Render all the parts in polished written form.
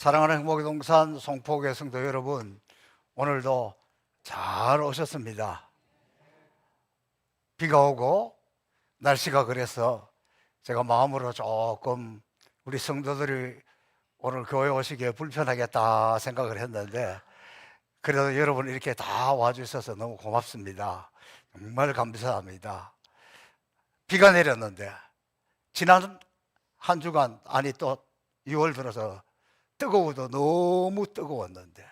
사랑하는 행복의 동산 송포교회 성도 여러분, 오늘도 잘 오셨습니다. 비가 오고 날씨가 그래서 제가 마음으로 조금 우리 성도들이 오늘 교회 오시기에 불편하겠다 생각을 했는데, 그래도 여러분 이렇게 다 와주셔서 너무 고맙습니다. 정말 감사합니다. 비가 내렸는데 지난 한 주간, 아니 또 6월 들어서 뜨거워도 너무 뜨거웠는데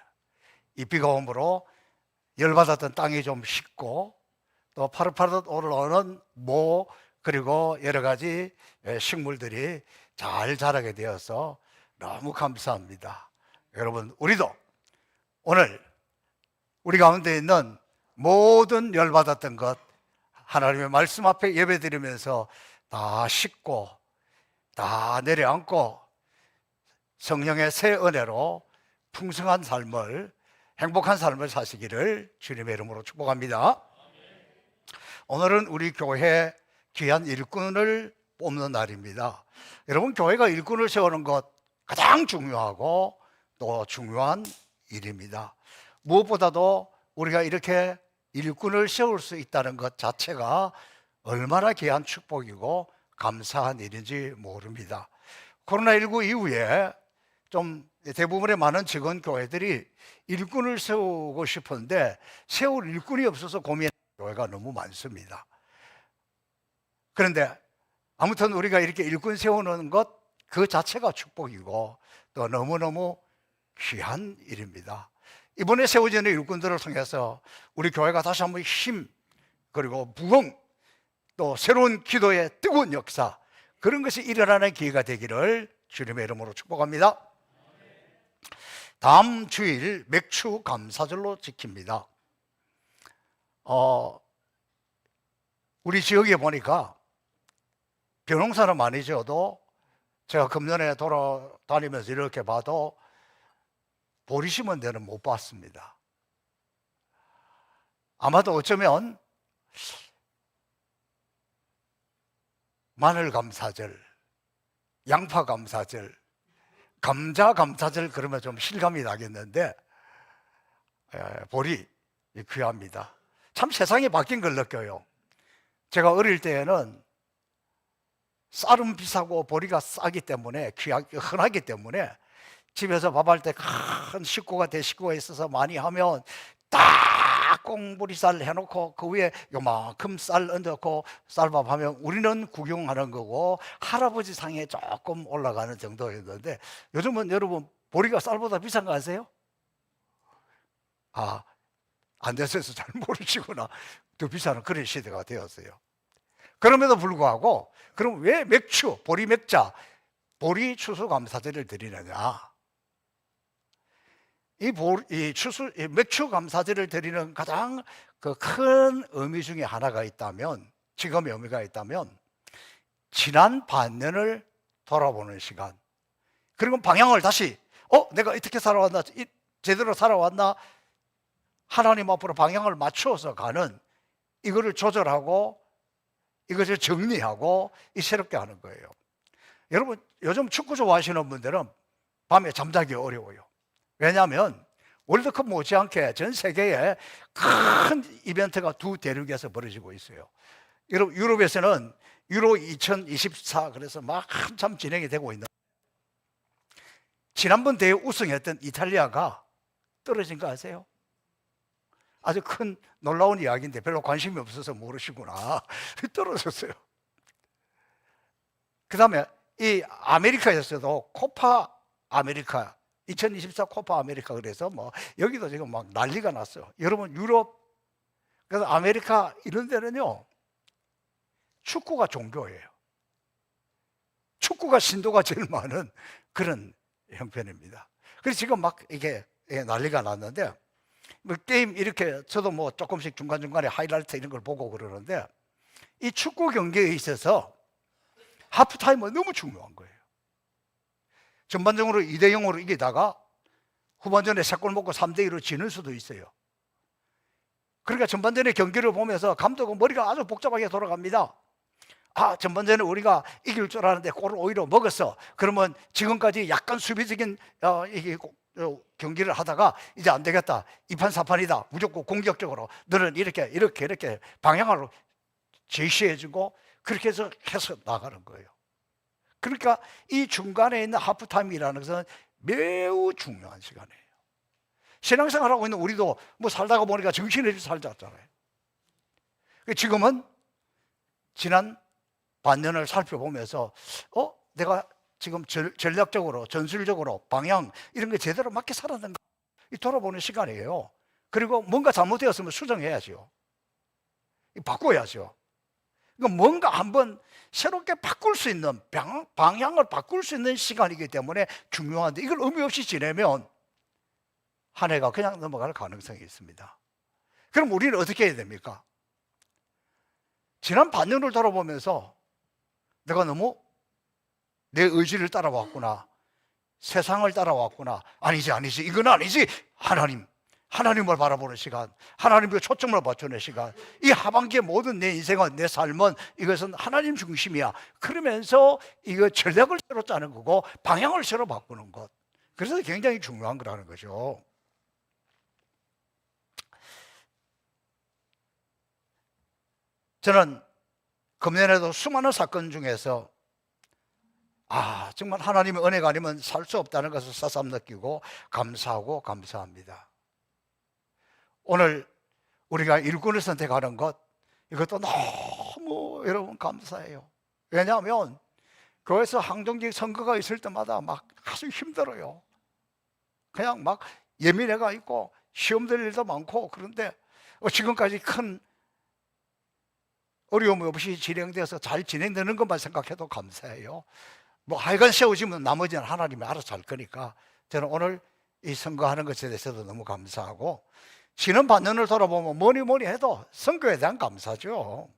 이 비가 오므로 열받았던 땅이 좀 식고, 또 파릇파릇 오르는 모 그리고 여러 가지 식물들이 잘 자라게 되어서 너무 감사합니다. 여러분, 우리도 오늘 우리 가운데 있는 모든 열받았던 것 하나님의 말씀 앞에 예배드리면서 다 씻고 다 내려앉고 성령의 새 은혜로 풍성한 삶을, 행복한 삶을 사시기를 주님의 이름으로 축복합니다. 오늘은 우리 교회 귀한 일꾼을 뽑는 날입니다. 여러분, 교회가 일꾼을 세우는 것 가장 중요하고 또 중요한 일입니다. 무엇보다도 우리가 이렇게 일꾼을 세울 수 있다는 것 자체가 얼마나 귀한 축복이고 감사한 일인지 모릅니다. 코로나19 이후에 좀 대부분의 많은 직원 교회들이 일꾼을 세우고 싶은데 세울 일꾼이 없어서 고민하는 교회가 너무 많습니다. 그런데 아무튼 우리가 이렇게 일꾼 세우는 것 그 자체가 축복이고 또 너무너무 귀한 일입니다. 이번에 세워지는 일꾼들을 통해서 우리 교회가 다시 한번 힘, 그리고 부흥, 또 새로운 기도의 뜨거운 역사, 그런 것이 일어나는 기회가 되기를 주님의 이름으로 축복합니다. 다음 주일 맥주 감사절로 지킵니다. 우리 지역에 보니까 벼농사는 많이 지어도 제가 금년에 돌아다니면서 이렇게 봐도 보리 심은 데는 못 봤습니다. 아마도 어쩌면 마늘 감사절, 양파 감사절, 감자 감사절 그러면 좀 실감이 나겠는데 보리 귀합니다. 참 세상이 바뀐 걸 느껴요. 제가 어릴 때에는 쌀은 비싸고 보리가 싸기 때문에, 흔하기 때문에 집에서 밥할 때 큰 식구가 대식구가 있어서 많이 하면 딱 꽁보리쌀 해놓고 그 위에 요만큼 쌀 얹어놓고 쌀밥 하면 우리는 구경하는 거고 할아버지 상에 조금 올라가는 정도였는데, 요즘은 여러분 보리가 쌀보다 비싼 거 아세요? 안 되셔서 잘 모르시구나. 더 비싼 그런 시대가 되었어요. 그럼에도 불구하고 그럼 왜 맥주, 보리 맥자, 보리 추수감사절을 드리느냐? 이 맥주 감사절을 드리는 가장 그 큰 의미 중에 하나가 있다면, 지금의 의미가 있다면, 지난 반년을 돌아보는 시간, 그리고 방향을 다시 내가 어떻게 살아왔나, 제대로 살아왔나, 하나님 앞으로 방향을 맞추어서 가는, 이거를 조절하고 이것을 정리하고 새롭게 하는 거예요. 여러분, 요즘 축구 좋아하시는 분들은 밤에 잠자기 어려워요. 왜냐하면 월드컵 못지않게 전 세계에 큰 이벤트가 두 대륙에서 벌어지고 있어요. 유럽에서는 유로 2024 그래서 막 한참 진행이 되고 있는, 지난번 대회 우승했던 이탈리아가 떨어진 거 아세요? 아주 큰 놀라운 이야기인데 별로 관심이 없어서 모르시구나. 떨어졌어요. 그 다음에 이 아메리카에서도 코파 아메리카 2024 코파 아메리카, 그래서 여기도 지금 막 난리가 났어요. 여러분, 유럽, 그래서 아메리카 이런 데는요 축구가 종교예요. 축구가 신도가 제일 많은 그런 형편입니다. 그래서 지금 막 이게 난리가 났는데, 게임 이렇게 저도 조금씩 중간중간에 하이라이트 이런 걸 보고 그러는데, 이 축구 경기에 있어서 하프타임은 너무 중요한 거예요. 전반적으로 2대0으로 이기다가 후반전에 3골 먹고 3대2로 지는 수도 있어요. 그러니까 전반전에 경기를 보면서 감독은 머리가 아주 복잡하게 돌아갑니다. 전반전에 우리가 이길 줄 알았는데 골을 오히려 먹었어. 그러면 지금까지 약간 수비적인 경기를 하다가 이제 안 되겠다. 2판 4판이다. 무조건 공격적으로 너는 이렇게 방향을 제시해주고 그렇게 해서 나가는 거예요. 그러니까 이 중간에 있는 하프타임이라는 것은 매우 중요한 시간이에요. 신앙생활하고 있는 우리도 뭐 살다가 보니까 정신없이 살잖아요. 지금은 지난 반년을 살펴보면서 내가 지금 전략적으로 전술적으로 방향 이런 게 제대로 맞게 살았는가 돌아보는 시간이에요. 그리고 뭔가 잘못되었으면 수정해야죠. 바꿔야죠. 그러니까 뭔가 한번 새롭게 바꿀 수 있는 방향을 바꿀 수 있는 시간이기 때문에 중요한데 이걸 의미 없이 지내면 한 해가 그냥 넘어갈 가능성이 있습니다. 그럼 우리는 어떻게 해야 됩니까? 지난 반년을 돌아보면서 내가 너무 내 의지를 따라왔구나, 세상을 따라왔구나, 아니지 이건 아니지. 하나님을 바라보는 시간, 하나님께 초점을 맞추는 시간. 이 하반기의 모든 내 인생은, 내 삶은 이것은 하나님 중심이야. 그러면서 이거 전략을 새로 짜는 거고 방향을 새로 바꾸는 것. 그래서 굉장히 중요한 거라는 거죠. 저는 금년에도 수많은 사건 중에서 정말 하나님의 은혜가 아니면 살 수 없다는 것을 새삼 느끼고 감사하고 감사합니다. 오늘 우리가 일꾼을 선택하는 것, 이것도 너무 여러분 감사해요. 왜냐하면 교회에서 항정직 선거가 있을 때마다 막 아주 힘들어요. 그냥 막 예민해가 있고 시험될 일도 많고, 그런데 지금까지 큰 어려움 없이 진행돼서 잘 진행되는 것만 생각해도 감사해요. 뭐 하여간 세워지면 나머지는 하나님이 알아서 할 거니까 저는 오늘 이 선거하는 것에 대해서도 너무 감사하고, 지난 반년을 돌아보면 뭐니 해도 선거에 대한 감사죠.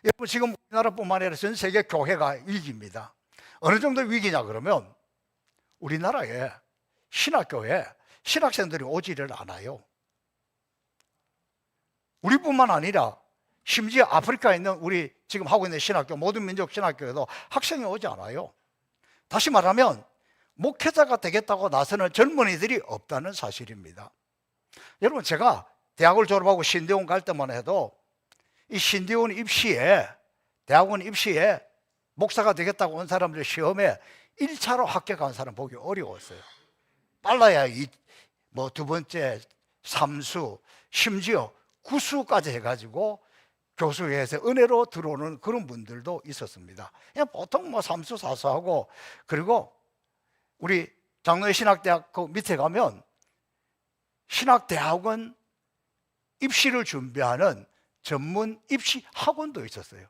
여러분, 지금 우리나라뿐만 아니라 전 세계 교회가 위기입니다. 어느 정도 위기냐 그러면 우리나라에 신학교에 신학생들이 오지를 않아요. 우리뿐만 아니라 심지어 아프리카에 있는 우리 지금 하고 있는 신학교, 모든 민족 신학교에도 학생이 오지 않아요. 다시 말하면 목회자가 되겠다고 나서는 젊은이들이 없다는 사실입니다. 여러분, 제가 대학을 졸업하고 신대원 갈 때만 해도 이 신대원 입시에, 대학원 입시에 목사가 되겠다고 온 사람들 시험에 1차로 합격한 사람 보기 어려웠어요. 빨라야 두 번째, 3수, 심지어 9수까지 해가지고 교수회에서 은혜로 들어오는 그런 분들도 있었습니다. 그냥 보통 3수, 4수하고, 그리고 우리 장로회 신학대학 그 밑에 가면 신학대학원 입시를 준비하는 전문 입시 학원도 있었어요.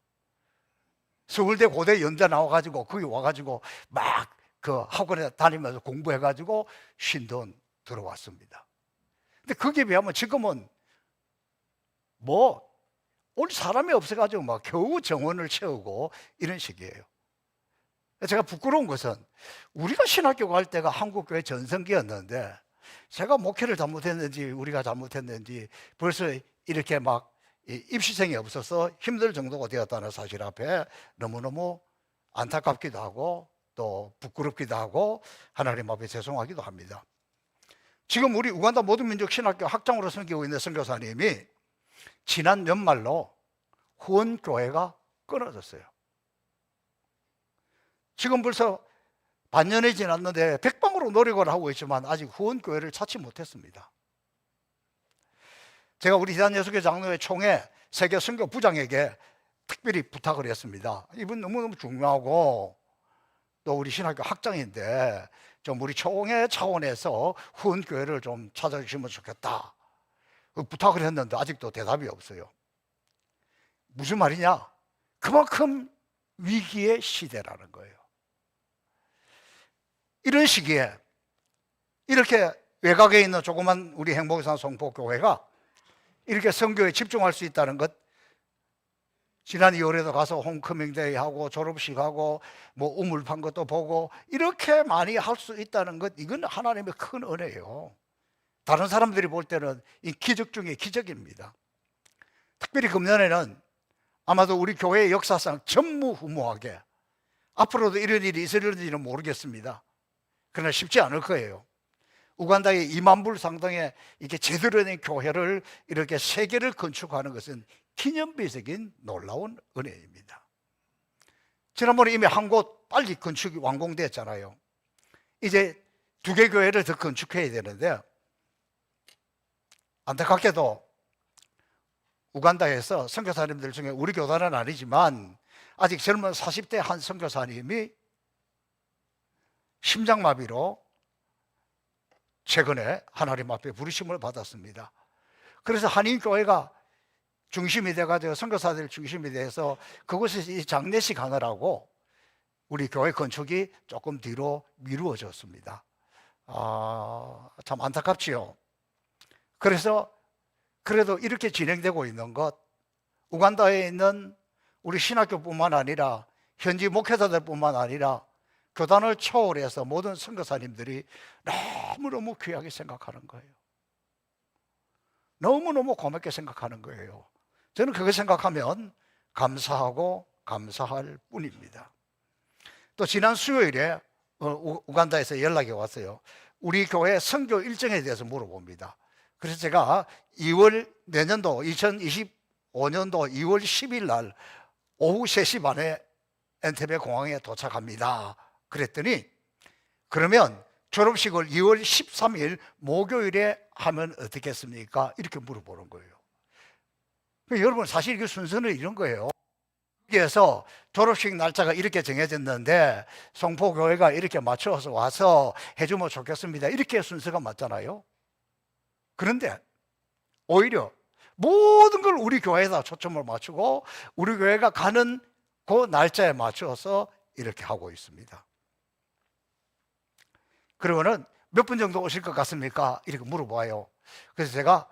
서울대, 고대, 연대 나와가지고 거기 와가지고 막 그 학원에 다니면서 공부해가지고 신돈 들어왔습니다. 근데 거기에 비하면 지금은 올 사람이 없어가지고 막 겨우 정원을 채우고 이런 식이에요. 제가 부끄러운 것은 우리가 신학교 갈 때가 한국교회 전성기였는데 제가 목회를 잘못했는지 우리가 잘못했는지 벌써 이렇게 막 입시생이 없어서 힘들 정도가 되었다는 사실 앞에 너무너무 안타깝기도 하고 또 부끄럽기도 하고 하나님 앞에 죄송하기도 합니다. 지금 우리 우간다 모든 민족 신학교 학장으로 섬기고 있는 선교사님이 지난 연말로 후원교회가 끊어졌어요. 지금 벌써 반년이 지났는데 백방으로 노력을 하고 있지만 아직 후원교회를 찾지 못했습니다. 제가 우리 대한예수교 장로회 총회 세계 선교 부장에게 특별히 부탁을 했습니다. 이분 너무너무 중요하고 또 우리 신학교 학장인데 좀 우리 총회 차원에서 후원교회를 좀 찾아주시면 좋겠다 부탁을 했는데 아직도 대답이 없어요. 무슨 말이냐? 그만큼 위기의 시대라는 거예요. 이런 시기에 이렇게 외곽에 있는 조그만 우리 행복산 성포교회가 이렇게 선교에 집중할 수 있다는 것, 지난 2월에도 가서 홈커밍데이 하고 졸업식 하고 우물판 것도 보고 이렇게 많이 할 수 있다는 것, 이건 하나님의 큰 은혜예요. 다른 사람들이 볼 때는 이 기적 중에 기적입니다. 특별히 금년에는 아마도 우리 교회의 역사상 전무후무하게 앞으로도 이런 일이 있을지는 모르겠습니다. 그러나 쉽지 않을 거예요. 우간다에 2만 불 상당의 이렇게 제대로 된 교회를 이렇게 3개를 건축하는 것은 기념비적인 놀라운 은혜입니다. 지난번에 이미 한 곳 빨리 건축이 완공됐잖아요. 이제 2개 교회를 더 건축해야 되는데, 안타깝게도 우간다에서 선교사님들 중에 우리 교단은 아니지만 아직 젊은 40대 한 선교사님이 심장마비로 최근에 하나님 앞에 부르심을 받았습니다. 그래서 한인교회가 중심이 돼가지고 선교사들 중심이 돼서 그곳에서 이 장례식 하느라고 우리 교회 건축이 조금 뒤로 미루어졌습니다. 참 안타깝지요. 그래서 그래도 이렇게 진행되고 있는 것, 우간다에 있는 우리 신학교뿐만 아니라 현지 목회자들뿐만 아니라 교단을 초월해서 모든 선교사님들이 너무너무 귀하게 생각하는 거예요. 너무너무 고맙게 생각하는 거예요. 저는 그거 생각하면 감사하고 감사할 뿐입니다. 또 지난 수요일에 우간다에서 연락이 왔어요. 우리 교회 선교 일정에 대해서 물어봅니다. 그래서 제가 내년도 2025년도 2월 10일 날 오후 3시 반에 엔테베 공항에 도착합니다. 그랬더니 그러면 졸업식을 2월 13일 목요일에 하면 어떻겠습니까? 이렇게 물어보는 거예요. 여러분, 사실 그 순서는 이런 거예요. 여기에서 졸업식 날짜가 이렇게 정해졌는데 송포교회가 이렇게 맞춰서 와서 해주면 좋겠습니다. 이렇게 순서가 맞잖아요. 그런데 오히려 모든 걸 우리 교회에다 초점을 맞추고 우리 교회가 가는 그 날짜에 맞춰서 이렇게 하고 있습니다. 그러면은 몇 분 정도 오실 것 같습니까? 이렇게 물어봐요. 그래서 제가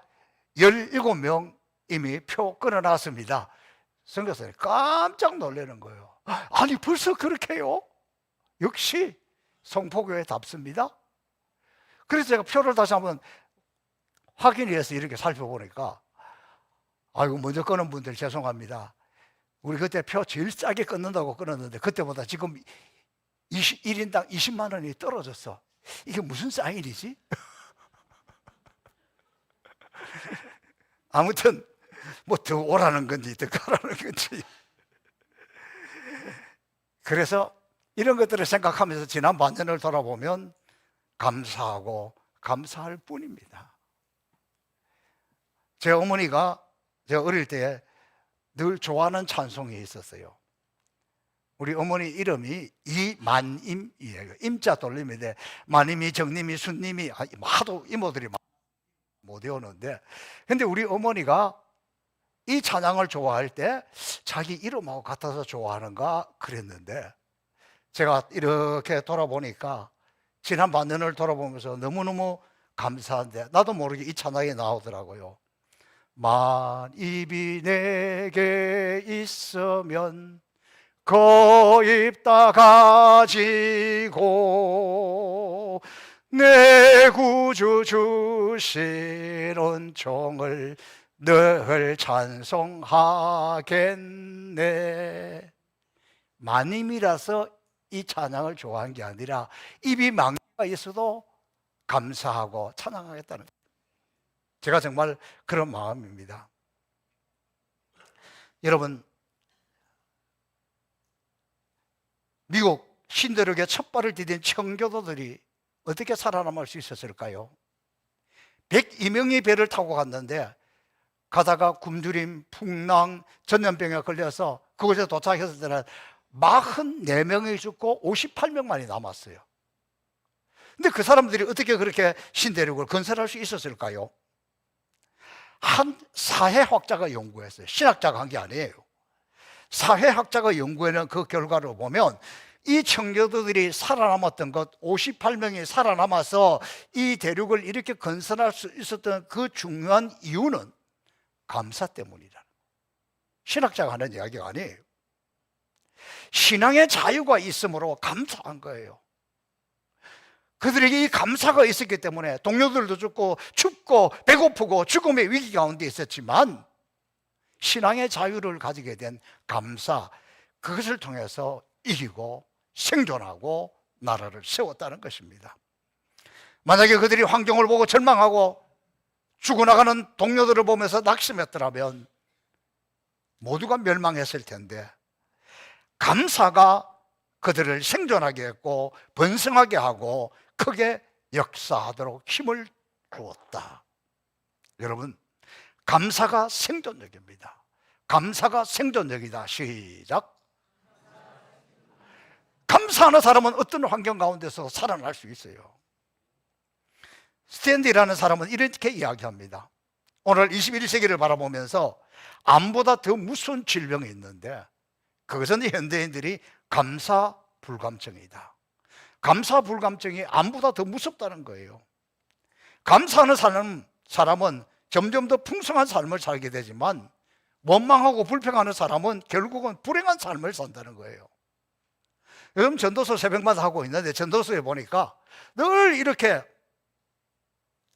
17명 이미 표 끊어놨습니다. 선교사님 깜짝 놀라는 거예요. 아니 벌써 그렇게 해요? 역시 송포교회답습니다. 그래서 제가 표를 다시 한번 확인해서 이렇게 살펴보니까, 아이고 먼저 끊은 분들 죄송합니다. 우리 그때 표 제일 싸게 끊는다고 끊었는데 그때보다 지금 1인당 20만 원이 떨어졌어. 이게 무슨 사인이지? 아무튼 뭐 더 오라는 건지 더 가라는 건지. 그래서 이런 것들을 생각하면서 지난 반년을 돌아보면 감사하고 감사할 뿐입니다. 제 어머니가 제가 어릴 때 늘 좋아하는 찬송이 있었어요. 우리 어머니 이름이 이만임이에요. 임자 돌림인데 마님이 정님이 순님이 하도 이모들이 못 외우는데, 근데 우리 어머니가 이 찬양을 좋아할 때 자기 이름하고 같아서 좋아하는가 그랬는데, 제가 이렇게 돌아보니까 지난 반년을 돌아보면서 너무너무 감사한데 나도 모르게 이 찬양이 나오더라고요. 만입이 내게 있으면 거입 다 가지고 내 구주 주신 은총을 늘 찬송하겠네. 마님이라서 이 찬양을 좋아한 게 아니라 입이 망가 있어도 감사하고 찬양하겠다는, 제가 정말 그런 마음입니다. 여러분, 미국 신대륙에 첫 발을 디딘 청교도들이 어떻게 살아남을 수 있었을까요? 102명이 배를 타고 갔는데 가다가 굶주림, 풍랑, 전염병에 걸려서 그곳에 도착했을 때는 44명이 죽고 58명만이 남았어요. 근데 그 사람들이 어떻게 그렇게 신대륙을 건설할 수 있었을까요? 한 사회학자가 연구했어요. 신학자가 한 게 아니에요. 사회학자가 연구해낸 그 결과를 보면 이 청교도들이 살아남았던 것, 58명이 살아남아서 이 대륙을 이렇게 건설할 수 있었던 그 중요한 이유는 감사 때문이라는, 신학자가 하는 이야기가 아니에요. 신앙의 자유가 있으므로 감사한 거예요. 그들에게 이 감사가 있었기 때문에 동료들도 죽고 춥고 배고프고 죽음의 위기 가운데 있었지만 신앙의 자유를 가지게 된 감사, 그것을 통해서 이기고 생존하고 나라를 세웠다는 것입니다. 만약에 그들이 환경을 보고 절망하고 죽어나가는 동료들을 보면서 낙심했더라면 모두가 멸망했을 텐데, 감사가 그들을 생존하게 했고 번성하게 하고 크게 역사하도록 힘을 주었다. 여러분, 감사가 생존력입니다. 감사가 생존력이다. 시작. 감사하는 사람은 어떤 환경 가운데서 살아날 수 있어요. 스탠디라는 사람은 이렇게 이야기합니다. 오늘 21세기를 바라보면서 암보다 더 무서운 질병이 있는데 그것은 현대인들이 감사불감증이다. 감사불감증이 암보다 더 무섭다는 거예요. 감사하는 사람은 점점 더 풍성한 삶을 살게 되지만 원망하고 불평하는 사람은 결국은 불행한 삶을 산다는 거예요. 요즘 전도서 새벽마다 하고 있는데 전도서에 보니까 늘 이렇게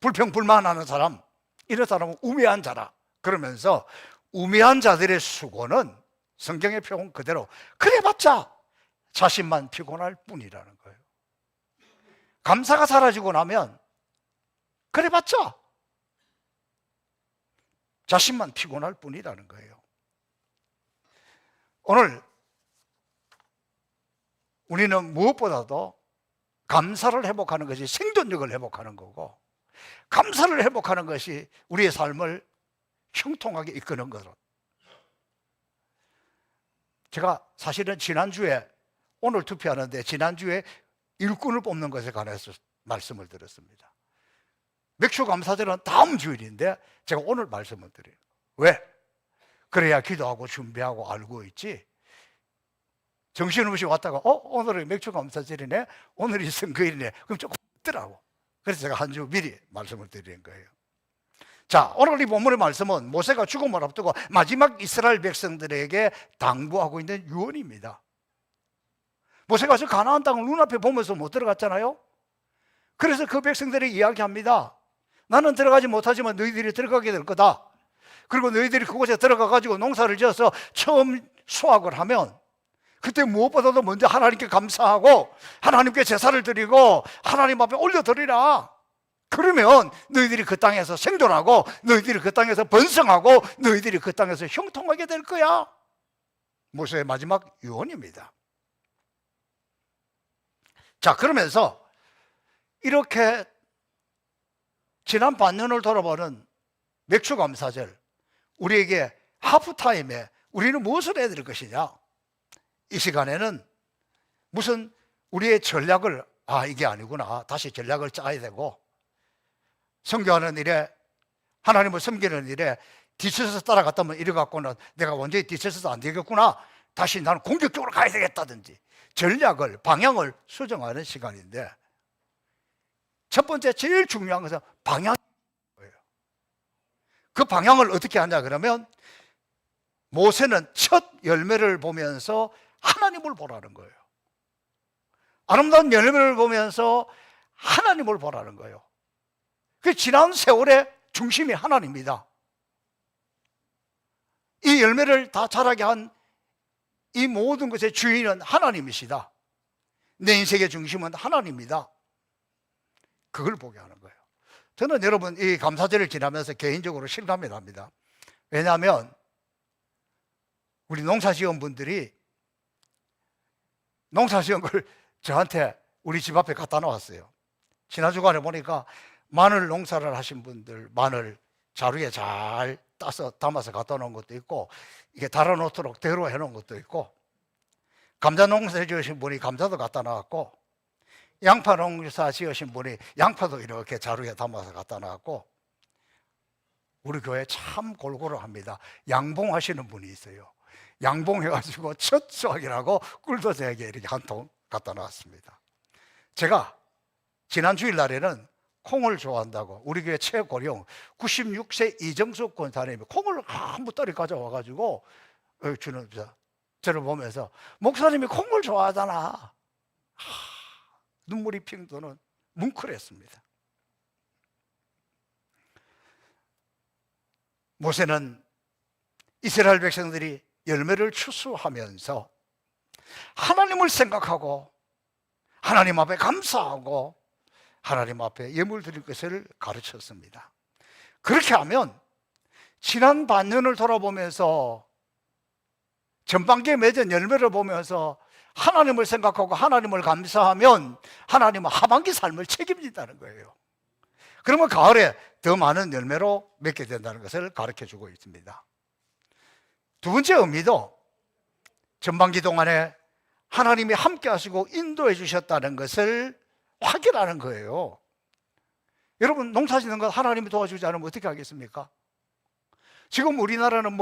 불평불만하는 사람, 이런 사람은 우매한 자라 그러면서 우매한 자들의 수고는 성경의 표현 그대로 그래봤자 자신만 피곤할 뿐이라는 거예요. 감사가 사라지고 나면 그래봤자 자신만 피곤할 뿐이라는 거예요. 오늘 우리는 무엇보다도 감사를 회복하는 것이 생존력을 회복하는 거고, 감사를 회복하는 것이 우리의 삶을 형통하게 이끄는 거로. 제가 사실은 지난주에, 오늘 투표하는데 지난주에 일꾼을 뽑는 것에 관해서 말씀을 드렸습니다. 맥주감사절은 다음 주일인데 제가 오늘 말씀을 드려요. 왜? 그래야 기도하고 준비하고 알고 있지, 정신없이 왔다가 오늘은 맥주감사절이네, 오늘이 선거일이네, 그럼 조금 있더라고. 그래서 제가 한 주 미리 말씀을 드리는 거예요. 자, 오늘 이 본문의 말씀은 모세가 죽음을 앞두고 마지막 이스라엘 백성들에게 당부하고 있는 유언입니다. 모세가 저 가나안 땅을 눈앞에 보면서 못 들어갔잖아요. 그래서 그 백성들에게 이야기합니다. 나는 들어가지 못하지만 너희들이 들어가게 될 거다. 그리고 너희들이 그곳에 들어가 가지고 농사를 지어서 처음 수확을 하면 그때 무엇보다도 먼저 하나님께 감사하고 하나님께 제사를 드리고 하나님 앞에 올려드리라. 그러면 너희들이 그 땅에서 생존하고 너희들이 그 땅에서 번성하고 너희들이 그 땅에서 형통하게 될 거야. 모세의 마지막 유언입니다. 자, 그러면서 이렇게 지난 반년을 돌아보는 맥주감사절, 우리에게 하프타임에 우리는 무엇을 해야 될 것이냐? 이 시간에는 무슨 우리의 전략을, 이게 아니구나, 다시 전략을 짜야 되고, 선교하는 일에, 하나님을 섬기는 일에 뒤쳐서 따라갔다면 이래 갖고는 내가 완전히 뒤쳐서도 안 되겠구나, 다시 나는 공격적으로 가야 되겠다든지 전략을, 방향을 수정하는 시간인데, 첫 번째 제일 중요한 것은 방향이에요. 그 방향을 어떻게 하냐 그러면 모세는 첫 열매를 보면서 하나님을 보라는 거예요. 아름다운 열매를 보면서 하나님을 보라는 거예요. 그 지난 세월의 중심이 하나님입니다. 이 열매를 다 자라게 한 이 모든 것의 주인은 하나님이시다. 내 인생의 중심은 하나님입니다. 그걸 보게 하는 거예요. 저는 여러분 이 감사절을 지나면서 개인적으로 실감이 납니다. 왜냐하면 우리 농사지원분들이 농사지은 걸 저한테 우리 집 앞에 갖다 놓았어요. 지난 주간에 보니까 마늘 농사를 하신 분들 마늘 자루에 잘 따서 담아서 갖다 놓은 것도 있고, 이게 달아놓도록 대로 해놓은 것도 있고, 감자 농사 지으신 분이 감자도 갖다 놨고, 양파 농사 지으신 분이 양파도 이렇게 자루에 담아서 갖다 놨고, 우리 교회 참 골고루 합니다. 양봉하시는 분이 있어요. 양봉해가지고 첫 수확이라고 꿀도 제게 이렇게 한 통 갖다 놨습니다. 제가 지난 주일날에는 콩을 좋아한다고 우리 교회 최고령 96세 이정숙 권사님이 콩을 한 부따리 가져와가지고 주는 저를 보면서, 목사님이 콩을 좋아하잖아. 눈물이 핑 도는 뭉클했습니다. 모세는 이스라엘 백성들이 열매를 추수하면서 하나님을 생각하고 하나님 앞에 감사하고 하나님 앞에 예물 드릴 것을 가르쳤습니다. 그렇게 하면 지난 반년을 돌아보면서 전반기에 맺은 열매를 보면서 하나님을 생각하고 하나님을 감사하면 하나님은 하반기 삶을 책임진다는 거예요. 그러면 가을에 더 많은 열매로 맺게 된다는 것을 가르쳐주고 있습니다. 두 번째 의미도 전반기 동안에 하나님이 함께 하시고 인도해 주셨다는 것을 확인하는 거예요. 여러분, 농사 짓는 것 하나님이 도와주지 않으면 어떻게 하겠습니까? 지금 우리나라는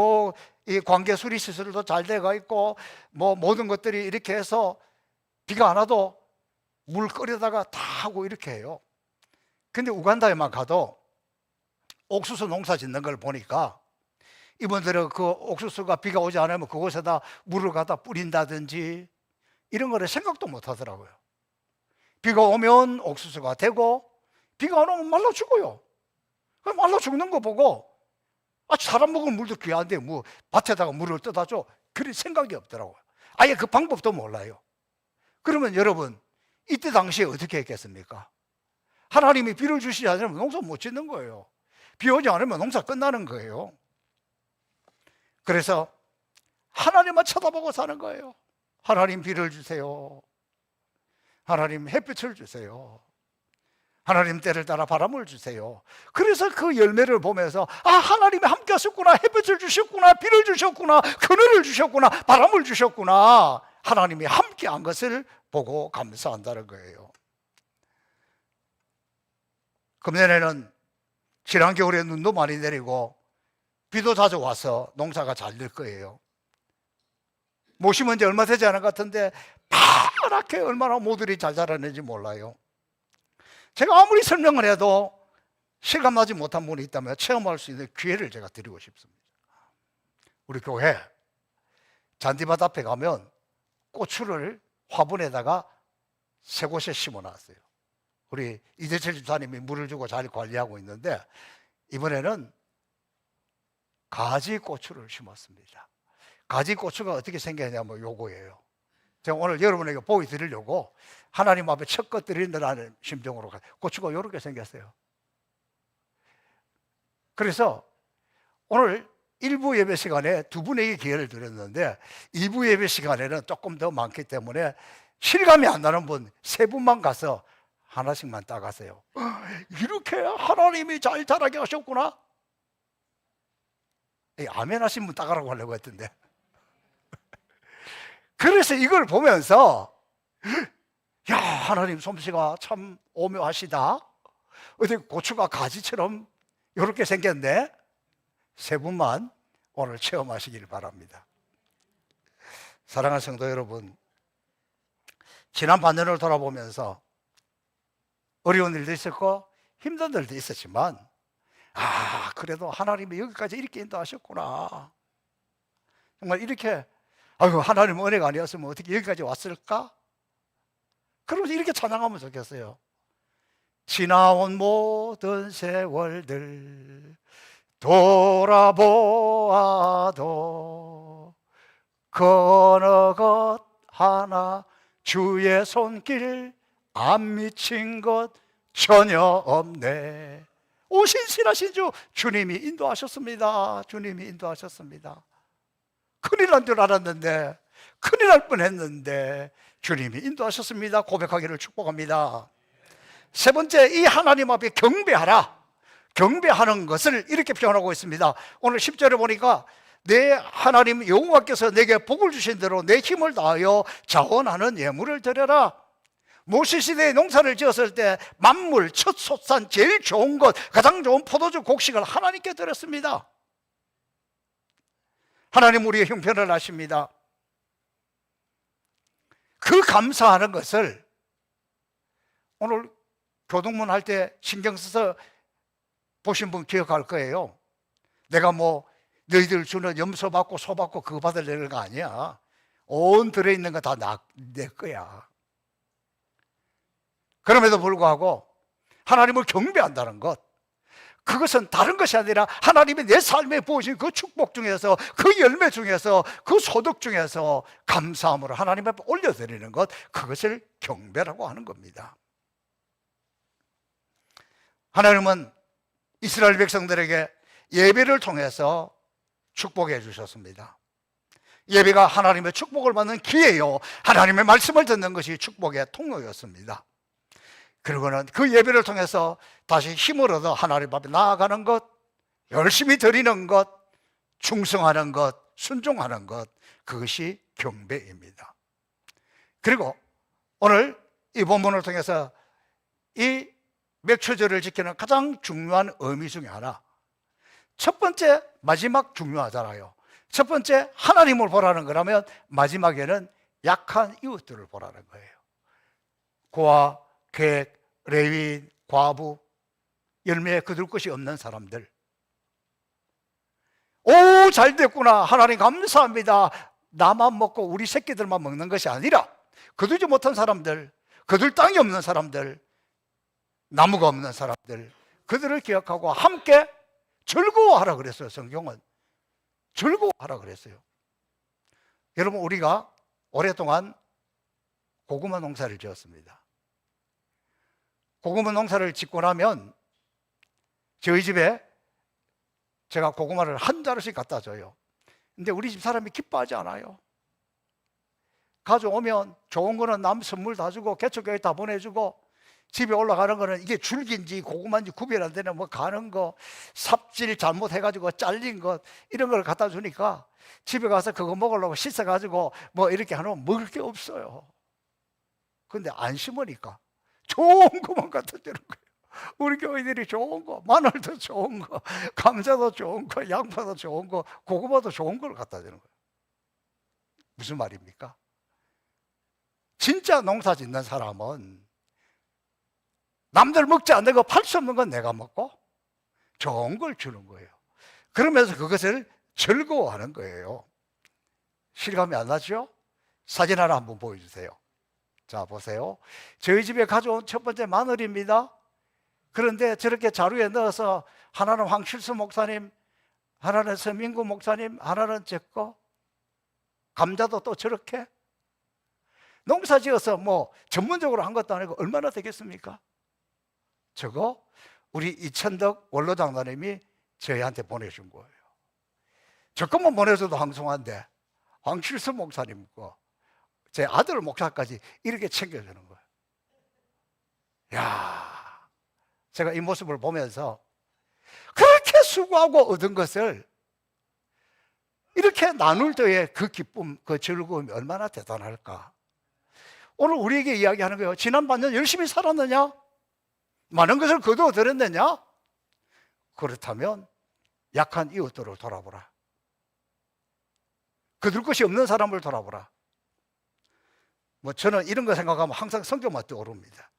이 관계 수리 시설도 잘 돼가 있고 모든 것들이 이렇게 해서 비가 안 와도 물 끓여다가 다 하고 이렇게 해요. 근데 우간다에만 가도 옥수수 농사 짓는 걸 보니까 이분들은 그 옥수수가 비가 오지 않으면 그곳에다 물을 갖다 뿌린다든지 이런 거를 생각도 못 하더라고요. 비가 오면 옥수수가 되고 비가 안 오면 말라 죽어요. 말라 죽는 거 보고 사람 먹은 물도 귀한데 밭에다가 물을 떠다 줘. 그런 생각이 없더라고요. 아예 그 방법도 몰라요. 그러면 여러분, 이때 당시에 어떻게 했겠습니까? 하나님이 비를 주시지 않으면 농사 못 짓는 거예요. 비 오지 않으면 농사 끝나는 거예요. 그래서 하나님만 쳐다보고 사는 거예요. 하나님 비를 주세요. 하나님 햇빛을 주세요. 하나님 때를 따라 바람을 주세요. 그래서 그 열매를 보면서 하나님이 함께 하셨구나, 햇빛을 주셨구나, 비를 주셨구나, 그늘을 주셨구나, 바람을 주셨구나, 하나님이 함께 한 것을 보고 감사한다는 거예요. 금년에는 지난 겨울에 눈도 많이 내리고 비도 자주 와서 농사가 잘 될 거예요. 못 심은 지 얼마 되지 않은 것 같은데 파랗게 얼마나 모들이 잘 자라는지 몰라요. 제가 아무리 설명을 해도 실감나지 못한 분이 있다면 체험할 수 있는 기회를 제가 드리고 싶습니다. 우리 교회 잔디밭 앞에 가면 고추를 화분에다가 세 곳에 심어놨어요. 우리 이대철 집사님이 물을 주고 잘 관리하고 있는데 이번에는 가지 고추를 심었습니다. 가지 고추가 어떻게 생겼냐면 요거예요. 제가 오늘 여러분에게 보여드리려고 하나님 앞에 첫것 드린다는 심정으로 고추가 이렇게 생겼어요. 그래서 오늘 1부 예배 시간에 두 분에게 기회를 드렸는데 2부 예배 시간에는 조금 더 많기 때문에 실감이 안 나는 분 세 분만 가서 하나씩만 따가세요. 이렇게 하나님이 잘 자라게 하셨구나. 아멘 하신 분 따가라고 하려고 했던데. 그래서 이걸 보면서 야, 하나님 솜씨가 참 오묘하시다. 어떻게 고추가 가지처럼 이렇게 생겼네. 세 분만 오늘 체험하시길 바랍니다. 사랑하는 성도 여러분, 지난 반년을 돌아보면서 어려운 일도 있었고 힘든 일도 있었지만 그래도 하나님이 여기까지 이렇게 인도하셨구나. 정말 이렇게 하나님 은혜가 아니었으면 어떻게 여기까지 왔을까? 그러면서 이렇게 찬양하면 좋겠어요. 지나온 모든 세월들 돌아보아도 그 어느 것 하나 주의 손길 안 미친 것 전혀 없네. 오신 신하신 주 주님이 인도하셨습니다. 주님이 인도하셨습니다. 큰일 난 줄 알았는데, 큰일 날 뻔했는데 주님이 인도하셨습니다. 고백하기를 축복합니다. 세 번째, 이 하나님 앞에 경배하라. 경배하는 것을 이렇게 표현하고 있습니다. 오늘 10절에 보니까 내 하나님 여호와께서 내게 복을 주신 대로 내 힘을 다하여 자원하는 예물을 드려라. 모세 시대에 농사를 지었을 때 만물, 첫 솟산, 제일 좋은 것, 가장 좋은 포도주 곡식을 하나님께 드렸습니다. 하나님 우리의 형편을 아십니다. 그 감사하는 것을 오늘 교동문 할 때 신경 써서 보신 분 기억할 거예요. 내가 너희들 주는 염소 받고 소 받고 그거 받으려는 거 아니야. 온 들어있는 거 다 내 거야. 그럼에도 불구하고 하나님을 경배한다는 것, 그것은 다른 것이 아니라 하나님이 내 삶에 부어진 그 축복 중에서, 그 열매 중에서, 그 소득 중에서 감사함으로 하나님 앞에 올려드리는 것, 그것을 경배라고 하는 겁니다. 하나님은 이스라엘 백성들에게 예배를 통해서 축복해 주셨습니다. 예배가 하나님의 축복을 받는 기회요, 하나님의 말씀을 듣는 것이 축복의 통로였습니다. 그리고는 그 예배를 통해서 다시 힘을 얻어 하나님 앞에 나아가는 것, 열심히 드리는 것, 충성하는 것, 순종하는 것, 그것이 경배입니다. 그리고 오늘 이 본문을 통해서 이 맥추절을 지키는 가장 중요한 의미 중에 하나, 첫 번째, 마지막 중요하잖아요. 첫 번째 하나님을 보라는 거라면 마지막에는 약한 이웃들을 보라는 거예요. 고아, 객, 레위인, 과부, 열매에 거둘 것이 없는 사람들. 오, 잘 됐구나, 하나님 감사합니다, 나만 먹고 우리 새끼들만 먹는 것이 아니라 거두지 못한 사람들, 거둘 땅이 없는 사람들, 나무가 없는 사람들, 그들을 기억하고 함께 즐거워하라 그랬어요. 성경은 즐거워하라 그랬어요. 여러분, 우리가 오랫동안 고구마 농사를 지었습니다. 고구마 농사를 짓고 나면 저희 집에 제가 고구마를 한 자루씩 갖다 줘요. 근데 우리 집 사람이 기뻐하지 않아요. 가져오면 좋은 거는 남 선물 다 주고 개척교회 다 보내주고, 집에 올라가는 거는 이게 줄기인지 고구마인지 구별 안 되는 뭐 가는 거, 삽질 잘못해가지고 잘린 것, 이런 걸 갖다 주니까 집에 가서 그거 먹으려고 씻어가지고 뭐 이렇게 하면 먹을 게 없어요. 근데 안 심으니까 좋은 것만 갖다 주는 거예요. 우리 교회들이 좋은 거, 마늘도 좋은 거, 감자도 좋은 거, 양파도 좋은 거, 고구마도 좋은 걸 갖다 주는 거예요. 무슨 말입니까? 진짜 농사 짓는 사람은 남들 먹지 않는 거, 팔 수 없는 건 내가 먹고 좋은 걸 주는 거예요. 그러면서 그것을 즐거워하는 거예요. 실감이 안 나죠? 사진 하나 한번 보여주세요. 자, 보세요. 저희 집에 가져온 첫 번째 마늘입니다. 그런데 저렇게 자루에 넣어서 하나는 황실수 목사님, 하나는 서민구 목사님, 하나는 제 거, 감자도 또 저렇게 농사 지어서 뭐 전문적으로 한 것도 아니고 얼마나 되겠습니까? 저거 우리 이천덕 원로장로님이 저희한테 보내준 거예요. 저 것만 보내줘도 황송한데 황실수 목사님 거, 제 아들 목사까지 이렇게 챙겨주는 거예요. 야, 제가 이 모습을 보면서 그렇게 수고하고 얻은 것을 이렇게 나눌 때의 그 기쁨, 그 즐거움이 얼마나 대단할까. 오늘 우리에게 이야기하는 거예요. 지난 반년 열심히 살았느냐? 많은 것을 거두어들였느냐? 그렇다면 약한 이웃들을 돌아보라. 거둘 것이 없는 사람을 돌아보라. 뭐 저는 이런 거 생각하면 항상 성경만 떠오릅니다.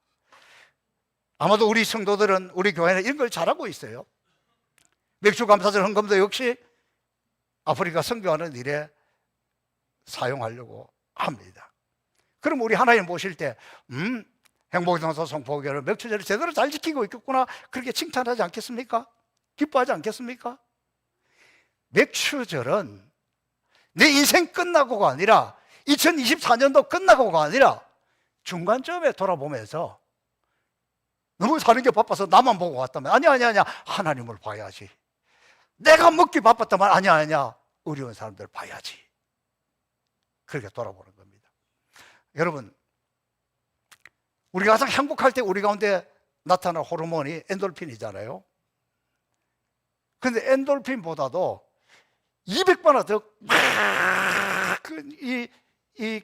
아마도 우리 성도들은, 우리 교회는 이런 걸 잘하고 있어요. 맥주감사절 헌금도 역시 아프리카 선교하는 일에 사용하려고 합니다. 그럼 우리 하나님 보실 때 행복동서 성포교회는 맥주절을 제대로 잘 지키고 있겠구나, 그렇게 칭찬하지 않겠습니까? 기뻐하지 않겠습니까? 맥주절은 내 인생 끝나고가 아니라 2024년도 끝나고가 아니라 중간점에 돌아보면서 너무 사는 게 바빠서 나만 보고 왔다면 아니야 하나님을 봐야지. 내가 먹기 바빴다면 아니야 어려운 사람들 봐야지. 그렇게 돌아보는 겁니다. 여러분, 우리가 가장 행복할 때 우리 가운데 나타나는 호르몬이 엔돌핀이잖아요. 근데 엔돌핀보다도 200배나 더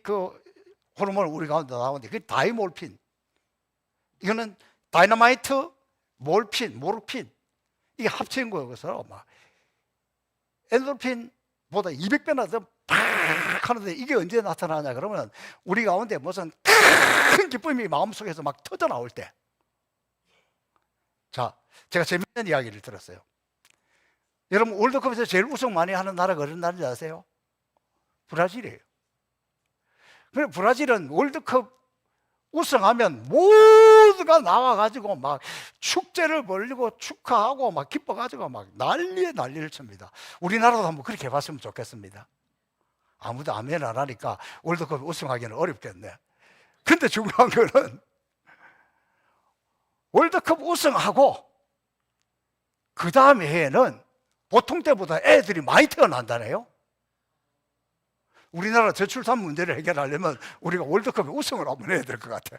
그 호르몬이 우리 가운데 나오는데 그게 다이몰핀. 이거는 다이너마이트, 몰핀, 모르핀, 이게 합친 거예요. 그래서 막 엔돌핀보다 200배나 더 팍 하는데 이게 언제 나타나냐 그러면 우리 가운데 무슨 큰 기쁨이 마음속에서 막 터져 나올 때. 자, 제가 재밌는 이야기를 들었어요. 여러분, 월드컵에서 제일 우승 많이 하는 나라가 어느 나라인지 아세요? 브라질이에요. 그래, 브라질은 월드컵 우승하면 모든 모두가 나와가지고 막 축제를 벌리고 축하하고 막 기뻐가지고 막 난리를 칩니다. 우리나라도 한번 그렇게 해봤으면 좋겠습니다. 아무도 아멘 안 하니까 월드컵 우승하기는 어렵겠네. 근데 중요한 거는 월드컵 우승하고 그 다음 해에는 보통 때보다 애들이 많이 태어난다네요. 우리나라 저출산 문제를 해결하려면 우리가 월드컵에 우승을 한번 해야 될 것 같아.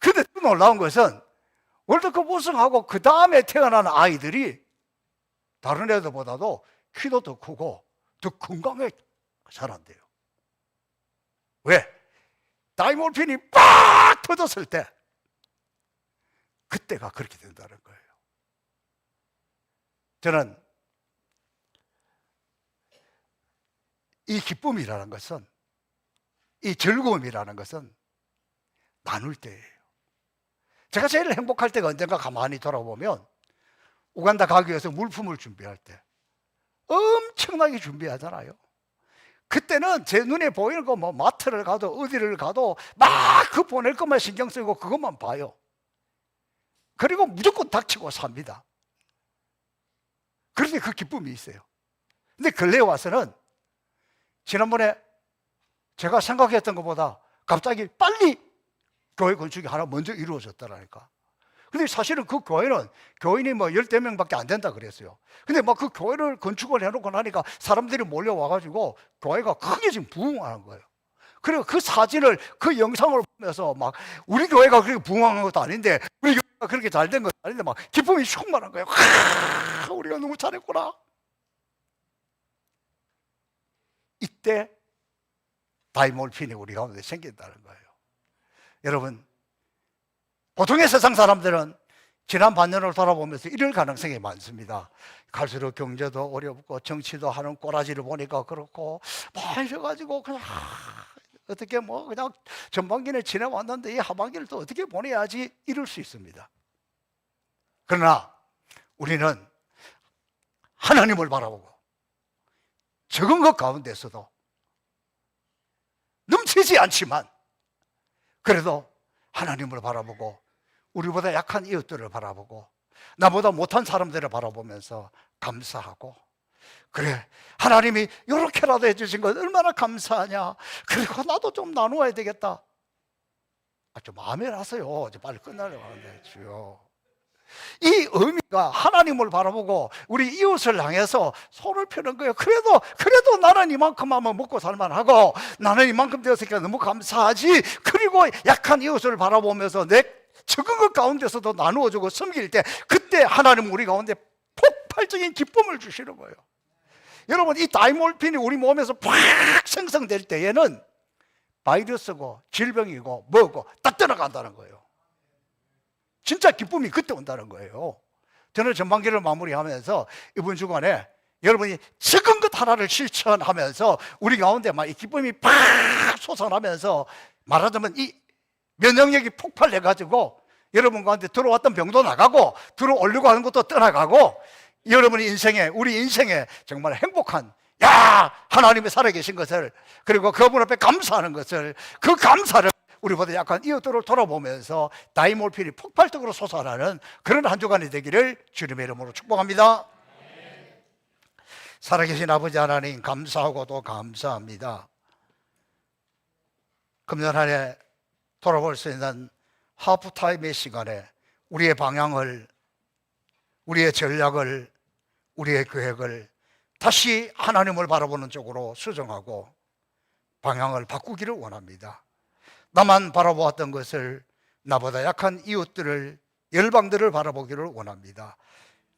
근데 또 놀라운 것은 월드컵 우승하고 그 다음에 태어난 아이들이 다른 애들보다도 키도 더 크고 더 건강하게 자란대요. 왜? 다이몰핀이 빡 터졌을 때 그때가 그렇게 된다는 거예요. 저는 이 기쁨이라는 것은, 이 즐거움이라는 것은 나눌 때예요. 제가 제일 행복할 때가 언젠가 가만히 돌아보면 우간다 가기 위해서 물품을 준비할 때 엄청나게 준비하잖아요. 그때는 제 눈에 보이는 거 뭐 마트를 가도 어디를 가도 막 그 보낼 것만 신경 쓰고 그것만 봐요. 그리고 무조건 닥치고 삽니다. 그런데 그 기쁨이 있어요. 근데 근래에 와서는 지난번에 제가 생각했던 것보다 갑자기 빨리 교회 건축이 하나 먼저 이루어졌다라니까. 근데 사실은 그 교회는 교인이 뭐 14명밖에 안 된다 그랬어요. 근데 막 그 교회를 건축을 해놓고 나니까 사람들이 몰려와가지고 교회가 크게 지금 부흥하는 거예요. 그리고 그 사진을, 그 영상을 보면서 막 우리 교회가 그렇게 부흥한 것도 아닌데, 우리 교회가 그렇게 잘 된 것도 아닌데 막 기쁨이 충만한 거예요. 우리가 너무 잘했구나. 이때 다이몰핀이 우리 가운데 생긴다는 거예요. 여러분, 보통의 세상 사람들은 지난 반년을 돌아보면서 이럴 가능성이 많습니다. 갈수록 경제도 어렵고 정치도 하는 꼬라지를 보니까 그렇고 막 이래가지고 그냥 어떻게 뭐 그냥 전반기를 지내왔는데 이 하반기를 또 어떻게 보내야지, 이럴 수 있습니다. 그러나 우리는 하나님을 바라보고 적은 것 가운데서도 넘치지 않지만 그래도 하나님을 바라보고 우리보다 약한 이웃들을 바라보고 나보다 못한 사람들을 바라보면서 감사하고, 그래 하나님이 이렇게라도 해주신 것 얼마나 감사하냐, 그리고 나도 좀 나누어야 되겠다. 좀 아멘 하세요. 이제 빨리 끝나려고 하는데 주요. 이 의미가 하나님을 바라보고 우리 이웃을 향해서 손을 펴는 거예요. 그래도 나는 이만큼 하면 먹고 살만하고 나는 이만큼 되었으니까 너무 감사하지. 그리고 약한 이웃을 바라보면서 내 적은 것 가운데서도 나누어주고 섬길 때, 그때 하나님은 우리 가운데 폭발적인 기쁨을 주시는 거예요. 여러분, 이 다이몰핀이 우리 몸에서 팍 생성될 때에는 바이러스고 질병이고 뭐고 다 떠나간다는 거예요. 진짜 기쁨이 그때 온다는 거예요. 저는 전반기를 마무리하면서 이번 주간에 여러분이 적은 것 하나를 실천하면서 우리 가운데 막 이 기쁨이 팍 솟아나면서, 말하자면 이 면역력이 폭발해가지고 여러분 가운데 들어왔던 병도 나가고 들어오려고 하는 것도 떠나가고, 여러분의 인생에, 우리 인생에 정말 행복한, 야 하나님이 살아계신 것을, 그리고 그분 앞에 감사하는 것을, 그 감사를 우리보다 약한 이웃들을 돌아보면서 다이몰핀이 폭발적으로 솟아나는 그런 한 주간이 되기를 주님의 이름으로 축복합니다. 살아계신 아버지 하나님, 감사하고 또 감사합니다. 금년 한 해 돌아볼 수 있는 하프타임의 시간에 우리의 방향을, 우리의 전략을, 우리의 계획을 다시 하나님을 바라보는 쪽으로 수정하고 방향을 바꾸기를 원합니다. 나만 바라보았던 것을, 나보다 약한 이웃들을, 열방들을 바라보기를 원합니다.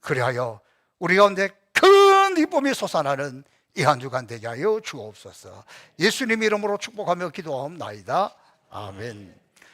그리하여 우리 가운데 큰 기쁨이 솟아나는 이 한 주간 되게 하여 주옵소서. 예수님 이름으로 축복하며 기도하옵나이다. 아멘.